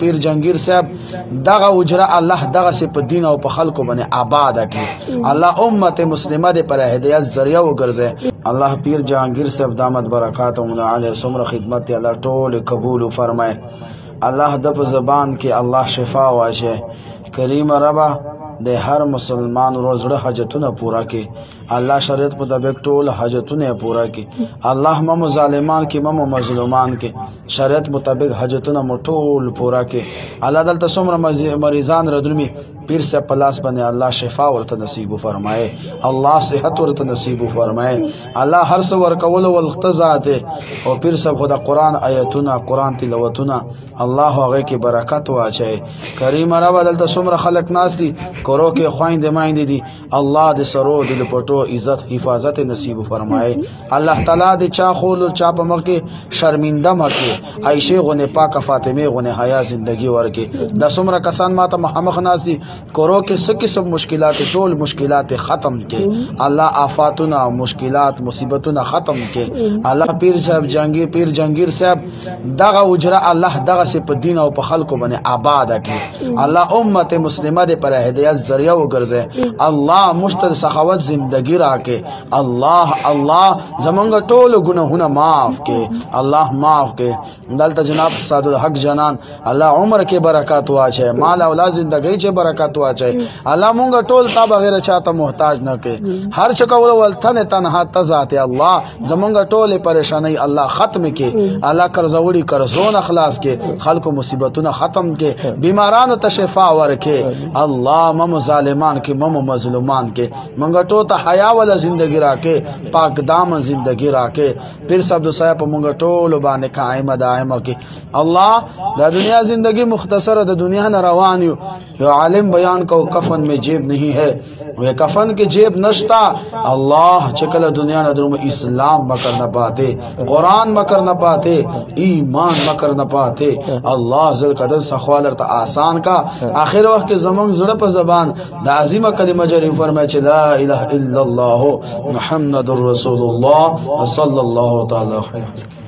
پیر جنگیر صاحب دغه اجره الله دغه سی په دین او په خلکو باندې آباد کړي. الله امت مسلمه دې پر هدایت ذریعہ وګرځي. الله پیر جهانگیر صاحب دامت برکات او علی سمره خدمت الله ټول قبول فرمائے. الله د په زبان کې الله شفا واشه. کریم ربا د هر مسلمان روزړه حاجتونه پورا کړي. الله شریعت مطابق ټول حاجتونه پورا کړي. الله مم ظالمان کې مم مظلومان کې شریعت مطابق حاجتونه ټول پورا کړي. الله دلته څومره مریضان ردرمي پیر سے پلاس بنے اللہ شفا ورته نصیب فرمائے. اللہ صحت ورته نصیب فرمائے. اللہ ہر سو ورکول والخطزات او پیر صاحب خدا قرآن آیتونه قرآن تلاوتونه اللہ هغه کی برکت واچي. کریم رب دلته څومره خلق ناس دي کرو کې خويند مایند دي. الله دې سرو دل پټو عزت حفاظت نصیب فرمائے. الله تعالی دې چا خول چا په مخ کې شرمنده مکه عائشہ غنه پاک فاطمه غنه حیا زندگی ورکه. د څومره کسان ماته محمد ناس دي کرو کے سکی سب مشکلات ټول مشکلات ختم کے. اللہ آفاتنا مشکلات مصیبتنا ختم کے. اللہ پیر صاحب جہانگیر پیر جہانگیر صاحب دغه اجره الله دغه سی په دین او په خلکو باندې آباد کړي. الله امت مسلمه دې پر هدایت ذریعہ وګرځي. الله مشتر سخاوت زندگی راکې. الله زمونږ ټول ګناهونه معاف کې. الله معاف کې. دلته جناب سعد الحق جنان الله عمر کې برکات واچي. مال اولاد زندگی چې برکات واچي. الله مونږ ټول تا بغیر چاته محتاج نه کې. هر چا کول ولتن تنها تذات الله زمونږ ټول پریشانی الله ختم کې. الله قرضوړي قرضونه خلاص کې. خلکو مصیبتونه ختم کې. بیمارانو ته شفا ورکې. الله مم ظالمان کې مم مظلومان کې مونږ ټول ته حیا ول زندگی راکې. پاک دامن زندگی راکې. پیر صاحب صاحب مونږ ټول باندې قائم دائم کې. الله د دنیا زندگی مختصر د دنیا نه روان یو عالم بیان کو کفن میں جیب نہیں ہے. وہ کفن کے جیب نشتا. اللہ چکل دنیا نہ درم اسلام مکر نہ پاتے قرآن مکر نہ پاتے ایمان مکر نہ پاتے. اللہ ذل قدر سخوالر تا آسان کا آخر وقت کے زمان زڑپ زبان دا عظیم کلمہ جری فرمائے چھ لا الہ الا اللہ محمد الرسول اللہ صلی اللہ تعالی خیر.